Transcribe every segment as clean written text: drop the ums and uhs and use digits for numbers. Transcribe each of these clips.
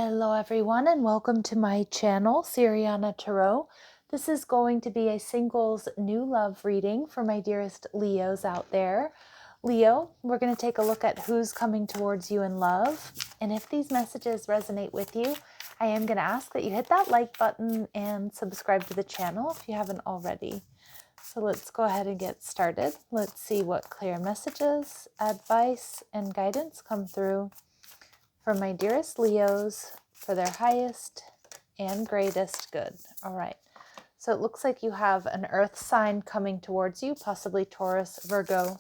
Hello everyone and welcome to my channel, Siriana Tarot. This is going to be a singles new love reading for my dearest Leos out there. Leo, we're going to take a look at who's coming towards you in love. And if these messages resonate with you, I am going to ask that you hit that like button and subscribe to the channel if you haven't already. So let's go ahead and get started. Let's see what clear messages, advice, and guidance come through for my dearest Leos, for their highest and greatest good. All right. So it looks like you have an earth sign coming towards you, possibly Taurus, Virgo,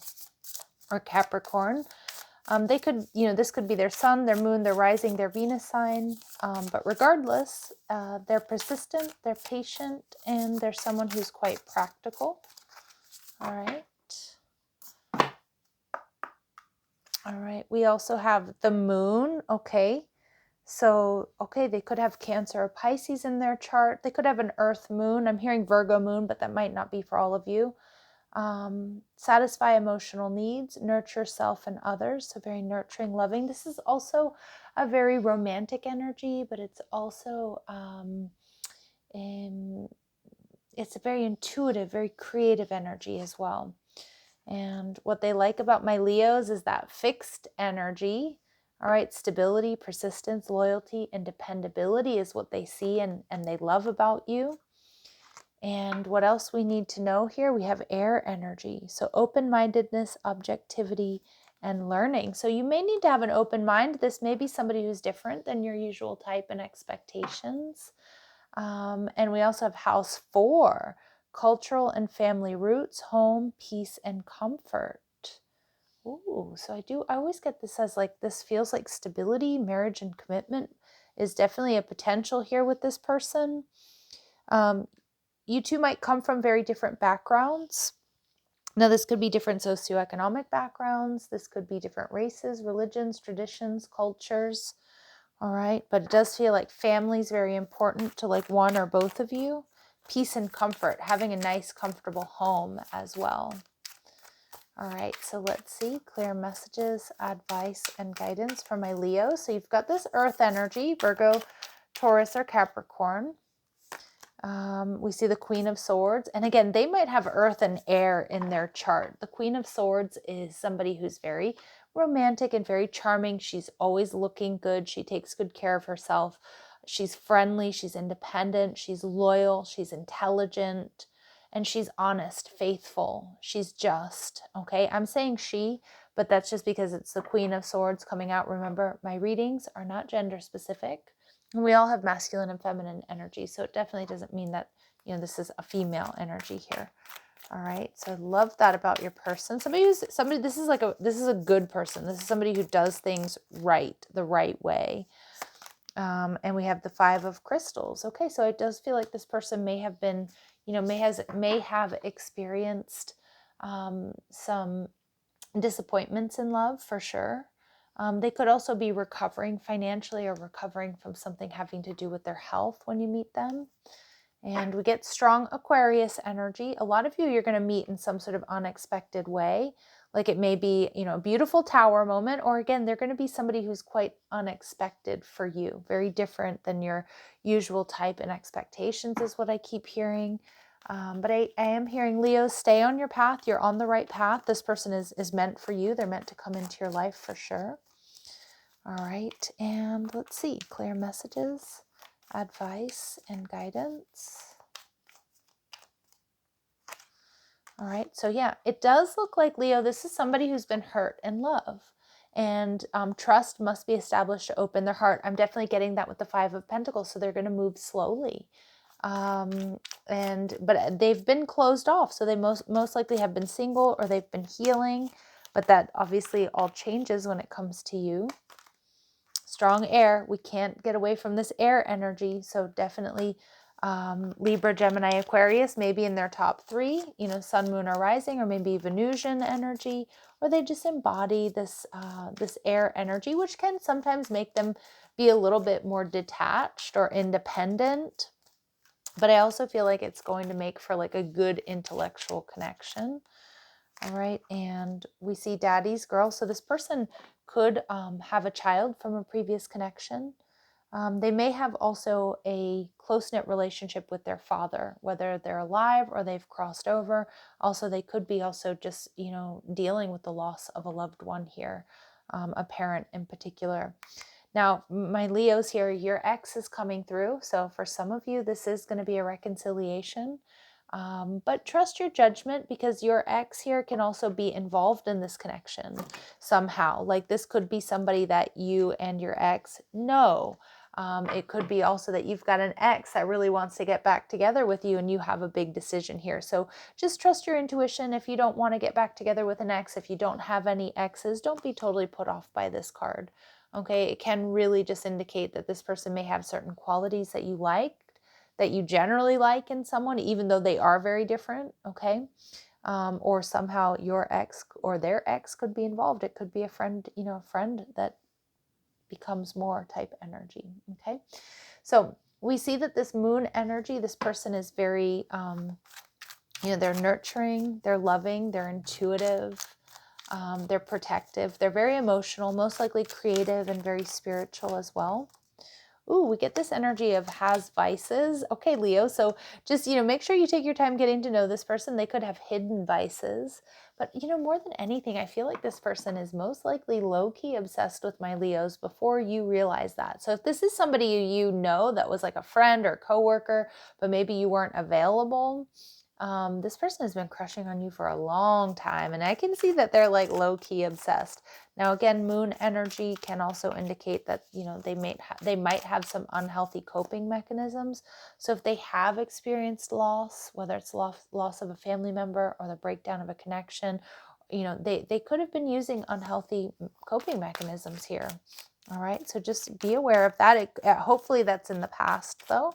or Capricorn. They could, this could be their sun, their moon, their rising, their Venus sign. But regardless, they're persistent, they're patient, and they're someone who's quite practical. All right. All right. We also have the moon. Okay. So, they could have Cancer or Pisces in their chart. They could have an Earth moon. I'm hearing Virgo moon, but that might not be for all of you. Satisfy emotional needs, nurture self and others. So very nurturing, loving. This is also a very romantic energy, but it's also, it's a very intuitive, very creative energy as well. And what they like about my Leos is that fixed energy. All right, stability, persistence, loyalty, and dependability is what they see and they love about you. And what else we need to know here? We have air energy. So open-mindedness, objectivity, and learning. So you may need to have an open mind. This may be somebody who's different than your usual type and expectations. And we also have house 4, cultural and family roots, home, peace, and comfort. Ooh, so I always get this as like, this feels like stability, marriage, and commitment is definitely a potential here with this person. You two might come from very different backgrounds. Now, this could be different socioeconomic backgrounds. This could be different races, religions, traditions, cultures. All right. But it does feel like family is very important to like one or both of you. Peace and comfort, having a nice, comfortable home as well. All right. So let's see. Clear messages, advice, and guidance for my Leo. So you've got this earth energy, Virgo, Taurus, or Capricorn. We see the Queen of Swords. And again, they might have earth and air in their chart. The Queen of Swords is somebody who's very romantic and very charming. She's always looking good. She takes good care of herself. She's friendly. She's independent. She's loyal. She's intelligent. And she's honest, faithful. She's just. Okay, I'm saying she, but that's just because it's the Queen of Swords coming out. Remember, my readings are not gender specific. We all have masculine and feminine energy, so it definitely doesn't mean that, this is a female energy here. All right, so I love that about your person. This is a good person. This is somebody who does things right, the right way. And we have the 5 of crystals. Okay, so it does feel like this person may have been, may have experienced some disappointments in love for sure. They could also be recovering financially or recovering from something having to do with their health when you meet them. And we get strong Aquarius energy. A lot of you're going to meet in some sort of unexpected way. Like it may be, a beautiful tower moment, or again, they're going to be somebody who's quite unexpected for you. Very different than your usual type and expectations is what I keep hearing. But I am hearing, Leo, stay on your path. You're on the right path. This person is meant for you. They're meant to come into your life for sure. All right, and let's see, clear messages, advice, and guidance. All right, so yeah, it does look like, Leo, this is somebody who's been hurt in love, and trust must be established to open their heart. I'm definitely getting that with the 5 of Pentacles, so they're going to move slowly. But they've been closed off, so they most likely have been single or they've been healing, but that obviously all changes when it comes to you. Strong air. We can't get away from this air energy. So definitely Libra, Gemini, Aquarius, maybe in their top 3, sun, moon, or rising, or maybe Venusian energy, or they just embody this, this air energy, which can sometimes make them be a little bit more detached or independent. But I also feel like it's going to make for like a good intellectual connection. All right, and we see daddy's girl. So this person could have a child from a previous connection. They may have also a close-knit relationship with their father, whether they're alive or they've crossed over. Also, they could be also just, dealing with the loss of a loved one here, a parent in particular. Now, my Leos here, your ex is coming through. So for some of you, this is going to be a reconciliation. But trust your judgment, because your ex here can also be involved in this connection somehow. Like, this could be somebody that you and your ex know. It could be also that you've got an ex that really wants to get back together with you and you have a big decision here. So just trust your intuition. If you don't want to get back together with an ex, if you don't have any exes, don't be totally put off by this card. Okay, it can really just indicate that this person may have certain qualities that you like, that you generally like in someone, even though they are very different. Okay. Or somehow your ex or their ex could be involved. It could be a friend, a friend that becomes more type energy. Okay. So we see that this moon energy, this person is very, they're nurturing, they're loving, they're intuitive, they're protective, they're very emotional, most likely creative and very spiritual as well. Ooh, we get this energy of has vices. Okay, Leo, so just, make sure you take your time getting to know this person. They could have hidden vices. But, more than anything, I feel like this person is most likely low-key obsessed with my Leos before you realize that. So if this is somebody you know that was like a friend or coworker, but maybe you weren't available, this person has been crushing on you for a long time. And I can see that they're like low-key obsessed. Now, again, moon energy can also indicate that, they might have some unhealthy coping mechanisms. So if they have experienced loss, whether it's loss of a family member or the breakdown of a connection, they could have been using unhealthy coping mechanisms here. All right. So just be aware of that. Hopefully that's in the past, though.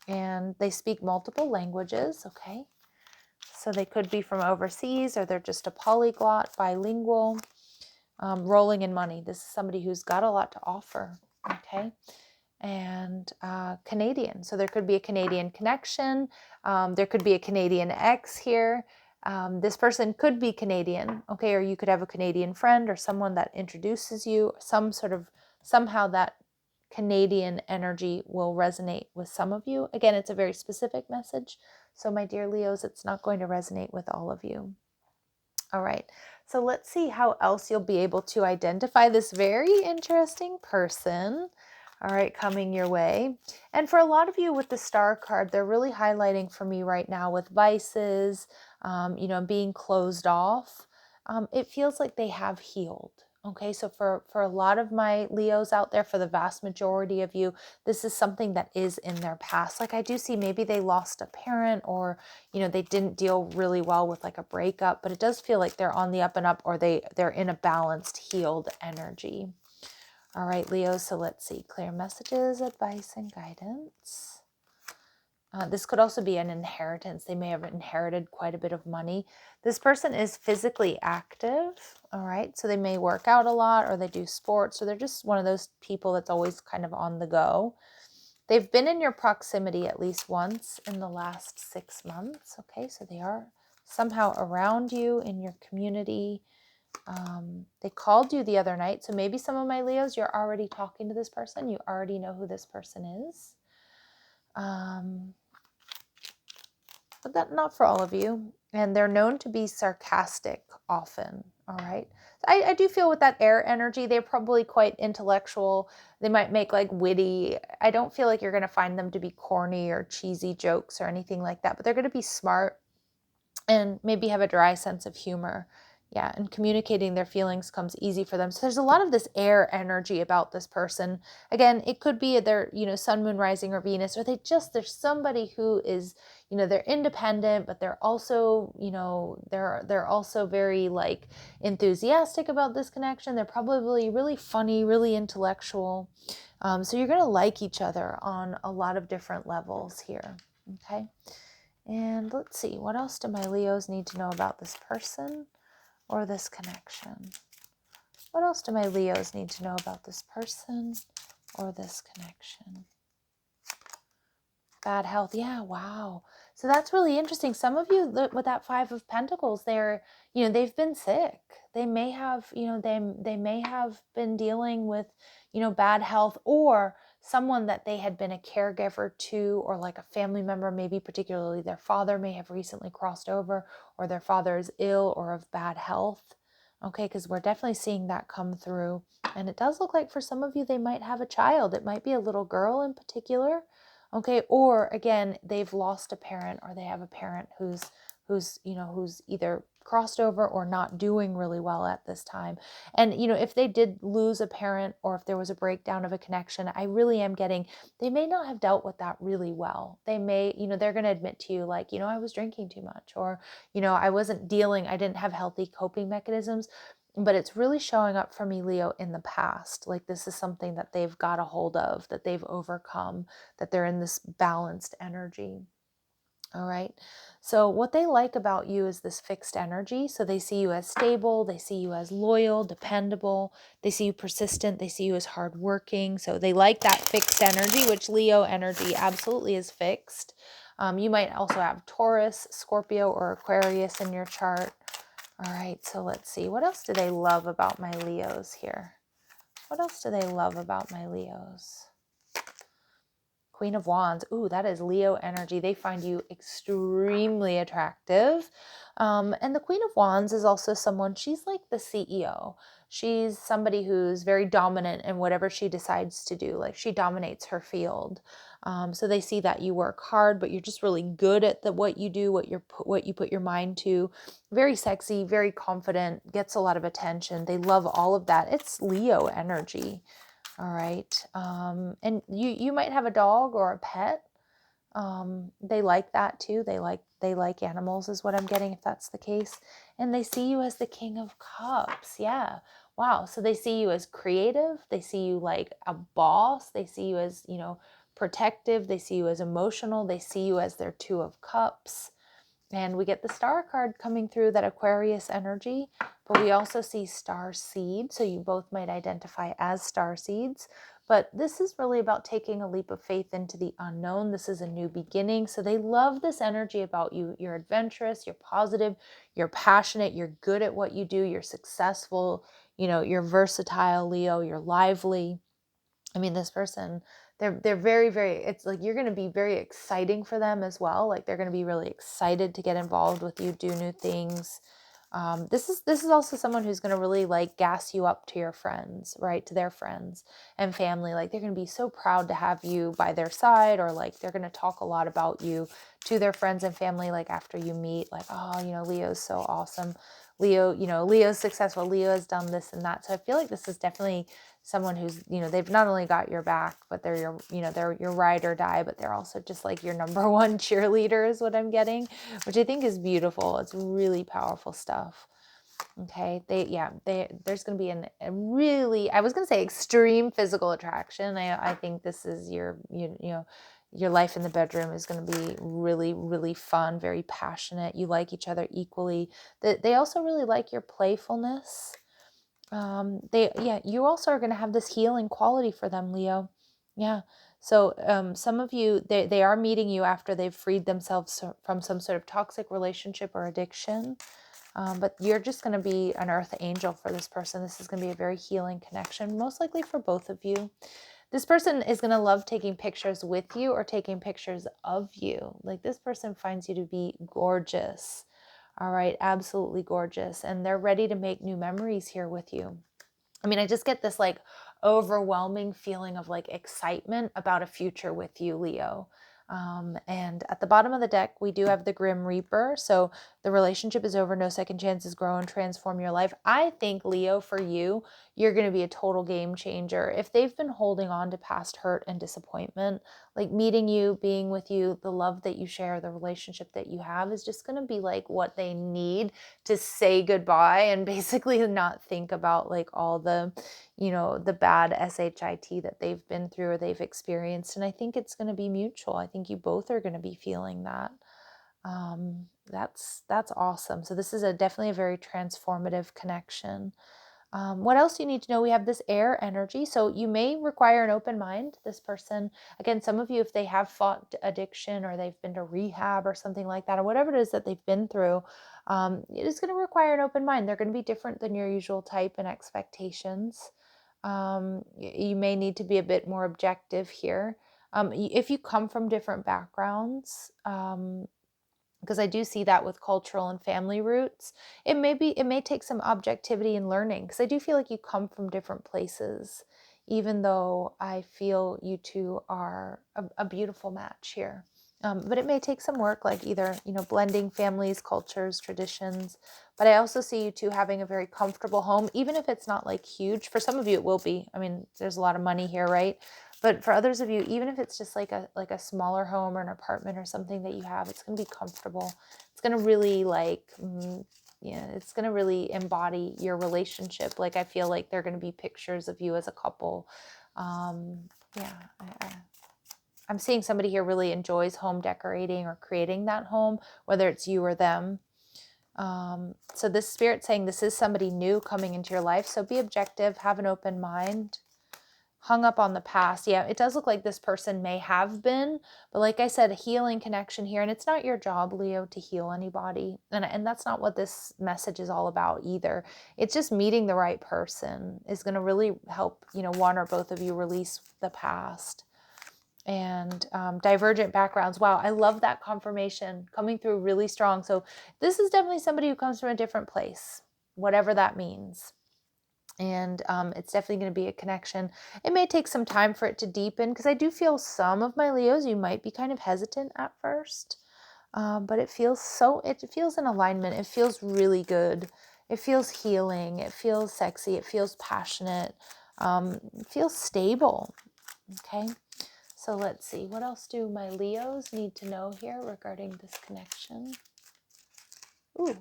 And they speak multiple languages. Okay. So they could be from overseas, or they're just a polyglot, bilingual. Rolling in money. This is somebody who's got a lot to offer. Okay. And Canadian. So there could be a Canadian connection. There could be a Canadian ex here. This person could be Canadian. Okay. Or you could have a Canadian friend or someone that introduces you. Somehow that Canadian energy will resonate with some of you. Again, it's a very specific message. So my dear Leos, it's not going to resonate with all of you. All right, so let's see how else you'll be able to identify this very interesting person, all right, coming your way. And for a lot of you with the star card, they're really highlighting for me right now with vices, being closed off. It feels like they have healed. Okay, so for a lot of my Leos out there, for the vast majority of you, this is something that is in their past. Like, I do see maybe they lost a parent, or they didn't deal really well with like a breakup, but it does feel like they're on the up and up, or they're in a balanced, healed energy. All right, Leo, so let's see. Clear messages, advice, and guidance. This could also be an inheritance. They may have inherited quite a bit of money. This person is physically active, all right? So they may work out a lot, or they do sports, or they're just one of those people that's always kind of on the go. They've been in your proximity at least once in the last 6 months, okay? So they are somehow around you in your community. They called you the other night. So maybe some of my Leos, you're already talking to this person. You already know who this person is. But that not for all of you. And they're known to be sarcastic often, all right? I do feel with that air energy, they're probably quite intellectual. They might make like witty. I don't feel like you're going to find them to be corny or cheesy jokes or anything like that, but they're going to be smart and maybe have a dry sense of humor. Yeah, and communicating their feelings comes easy for them. So there's a lot of this air energy about this person. Again, it could be their, sun, moon, rising, or Venus, or there's somebody who is, they're independent, but they're also, they're also very like enthusiastic about this connection. They're probably really funny, really intellectual. So you're going to like each other on a lot of different levels here. Okay. And let's see, what else do my Leos need to know about this person or this connection? What else do my Leos need to know about this person or this connection? Bad health. Yeah, wow. So that's really interesting. Some of you with that 5 of Pentacles, they've been sick. They may have, they may have been dealing with, bad health, or someone that they had been a caregiver to, or like a family member, maybe particularly their father may have recently crossed over, or their father is ill or of bad health. Okay, because we're definitely seeing that come through. And it does look like for some of you, they might have a child. It might be a little girl in particular. Okay, or again, they've lost a parent, or they have a parent who's either crossed over or not doing really well at this time. And if they did lose a parent, or if there was a breakdown of a connection, I really am getting, they may not have dealt with that really well. They may, they're going to admit to you, like, I was drinking too much, or I didn't have healthy coping mechanisms. But it's really showing up for me, Leo, in the past. Like, this is something that they've got a hold of, that they've overcome, that they're in this balanced energy. All right. So what they like about you is this fixed energy. So they see you as stable. They see you as loyal, dependable. They see you persistent. They see you as hardworking. So they like that fixed energy, which Leo energy absolutely is fixed. You might also have Taurus, Scorpio, or Aquarius in your chart. All right. So let's see. What else do they love about my Leos here? What else do they love about my Leos? Queen of Wands. Ooh, that is Leo energy. They find you extremely attractive. And the Queen of Wands is also someone, she's like the CEO. She's somebody who's very dominant in whatever she decides to do. Like, she dominates her field. So they see that you work hard, but you're just really good at what you do, what you put your mind to. Very sexy, very confident, gets a lot of attention. They love all of that. It's Leo energy. All right. And you might have a dog or a pet. They like that too. They like animals is what I'm getting, if that's the case. And they see you as the King of Cups. Yeah. Wow. So they see you as creative. They see you like a boss. They see you as, protective. They see you as emotional. They see you as their Two of Cups. And we get the Star card coming through, that Aquarius energy, but we also see Star Seed. So you both might identify as Star Seeds. But this is really about taking a leap of faith into the unknown. This is a new beginning. So they love this energy about you. You're adventurous, you're positive, you're passionate, you're good at what you do, you're successful, you're versatile, Leo, you're lively. I mean, this person, they're very, very, it's like you're going to be very exciting for them as well. Like, they're going to be really excited to get involved with you, do new things. This is also someone who's going to really like gas you up to your friends, right? To their friends and family. Like, they're going to be so proud to have you by their side, or like they're going to talk a lot about you to their friends and family. Like, after you meet, like, oh, Leo's so awesome. Leo's successful. Leo has done this and that. So I feel like this is definitely someone who's, they've not only got your back, but they're they're your ride or die, but they're also just like your number one cheerleader is what I'm getting, which I think is beautiful. It's really powerful stuff. Okay. There's going to be a really, I was going to say extreme physical attraction. I think this is your life in the bedroom is going to be really, really fun, very passionate. You like each other equally. They also really like your playfulness. You also are going to have this healing quality for them, Leo. Yeah. So some of you, they are meeting you after they've freed themselves from some sort of toxic relationship or addiction. But you're just going to be an earth angel for this person. This is going to be a very healing connection, most likely for both of you. This person is going to love taking pictures with you or taking pictures of you. Like, this person finds you to be gorgeous. All right, absolutely gorgeous. And they're ready to make new memories here with you. I mean, I just get this like overwhelming feeling of like excitement about a future with you, Leo. And at the bottom of the deck, we do have the Grim Reaper. So the relationship is over. No second chances. Grow and transform your life. I think, Leo, for you, you're going to be a total game changer. If they've been holding on to past hurt and disappointment, like meeting you, being with you, the love that you share, the relationship that you have is just going to be like what they need to say goodbye and basically not think about like all the, the bad SHIT that they've been through or they've experienced. And I think it's going to be mutual. I think you both are going to be feeling that. That's awesome. So this is definitely a very transformative connection. What else you need to know? We have this air energy. So you may require an open mind. This person, again, some of you, if they have fought addiction or they've been to rehab or something like that, or whatever it is that they've been through, it is going to require an open mind. They're going to be different than your usual type and expectations. You may need to be a bit more objective here. If you come from different backgrounds, because I do see that with cultural and family roots, it may take some objectivity and learning, because I do feel like you come from different places, even though I feel you two are a beautiful match here. But it may take some work, like either, blending families, cultures, traditions. But I also see you two having a very comfortable home, even if it's not like huge. For some of you, it will be. I mean, there's a lot of money here, right? But for others of you, even if it's just like a smaller home or an apartment or something that you have, it's going to be comfortable. It's going to really it's going to really embody your relationship. Like, I feel like there are going to be pictures of you as a couple. Yeah, I'm seeing somebody here really enjoys home decorating or creating that home, whether it's you or them. So this spirit's saying this is somebody new coming into your life. So be objective, have an open mind. Hung up on the past. Yeah, it does look like this person may have been, but like I said, a healing connection here. And it's not your job, Leo, to heal anybody. And that's not what this message is all about either. It's just meeting the right person is going to really help, one or both of you release the past. And divergent backgrounds. Wow, I love that confirmation coming through really strong. So this is definitely somebody who comes from a different place, whatever that means. And it's definitely going to be a connection. It may take some time for it to deepen, because I do feel some of my Leos, you might be kind of hesitant at first, but it feels in alignment. It feels really good. It feels healing. It feels sexy. It feels passionate. It feels stable. Okay. So let's see. What else do my Leos need to know here regarding this connection? Ooh.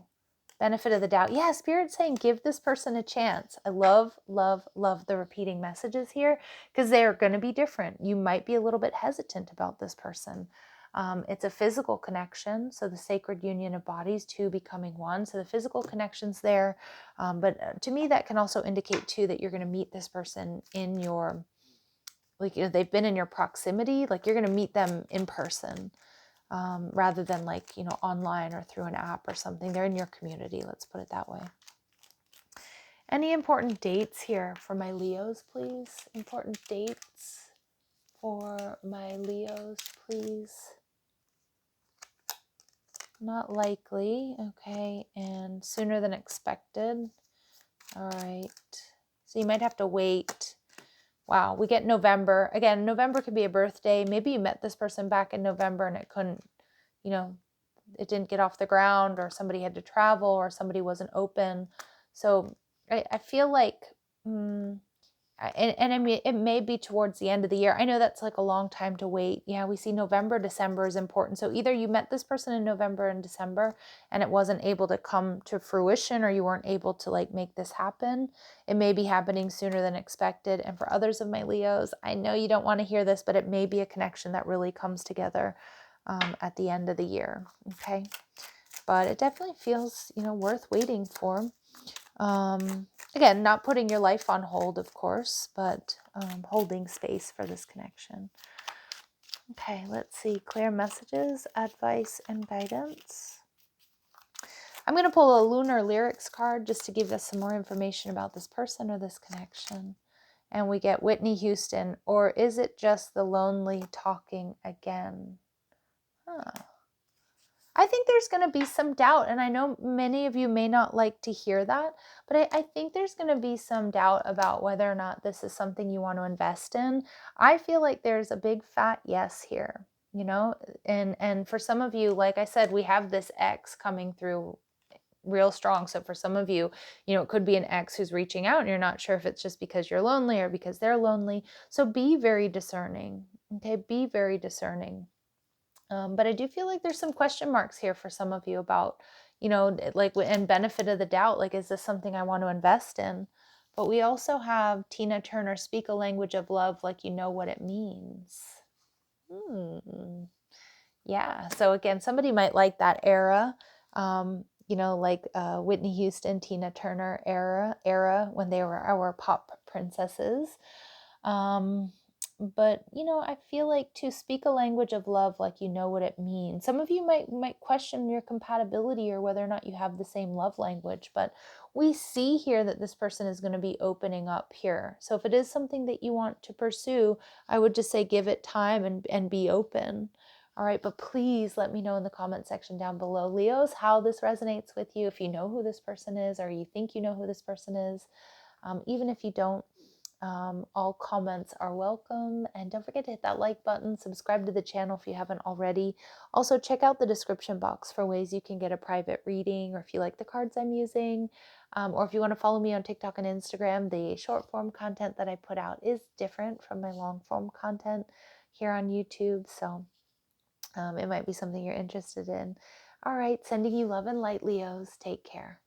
Benefit of the doubt. Yeah, Spirit's saying give this person a chance. I love, love, love the repeating messages here, because they are going to be different. You might be a little bit hesitant about this person. It's a physical connection, so the sacred union of bodies, two becoming one. So the physical connection's there. But to me, that can also indicate too that you're going to meet this person in your, they've been in your proximity, like you're going to meet them in person. Rather than online or through an app or something. They're in your community, let's put it that way. Any important dates here for my Leos, please? Important dates for my Leos, please? Not likely. Okay, and sooner than expected. All right, so you might have to wait. Wow, we get November. Again, November could be a birthday. Maybe you met this person back in November and it couldn't, it didn't get off the ground, or somebody had to travel, or somebody wasn't open. So I feel like, and I mean, it may be towards the end of the year. I know that's like a long time to wait. Yeah, we see November, December is important. So either you met this person in November and December and it wasn't able to come to fruition, or you weren't able to make this happen. It may be happening sooner than expected. And for others of my Leos, I know you don't want to hear this, but it may be a connection that really comes together at the end of the year. Okay. But it definitely feels, worth waiting for. Again, not putting your life on hold, of course, but holding space for this connection. Okay, let's see. Clear messages, advice, and guidance. I'm going to pull a Lunar lyrics card just to give us some more information about this person or this connection. And we get Whitney Houston, or is it just the lonely talking again? I think there's going to be some doubt, and I know many of you may not like to hear that, but I think there's going to be some doubt about whether or not this is something you want to invest in. I feel like there's a big fat yes here, and for some of you, like I said, we have this X coming through real strong. So for some of you, it could be an ex who's reaching out and you're not sure if it's just because you're lonely or because they're lonely. So be very discerning. Okay, be very discerning. But I do feel like there's some question marks here for some of you about, and benefit of the doubt, is this something I want to invest in? But we also have Tina Turner, speak a language of love like you know what it means. Yeah, so again, somebody might like that era, Whitney Houston, Tina Turner era when they were our pop princesses. But, you know, I feel like to speak a language of love, like you know what it means. Some of you might question your compatibility or whether or not you have the same love language, but we see here that this person is going to be opening up here. So if it is something that you want to pursue, I would just say give it time and be open. All right, but please let me know in the comment section down below, Leos, how this resonates with you, if you know who this person is or you think you know who this person is. Even if you don't, all comments are welcome, and don't forget to hit that like button, subscribe to the channel if you haven't already. Also check out the description box for ways you can get a private reading, or if you like the cards I'm using, or if you want to follow me on TikTok and Instagram. The short form content that I put out is different from my long form content here on YouTube, so it might be something you're interested in. All right, sending you love and light, Leos. Take care.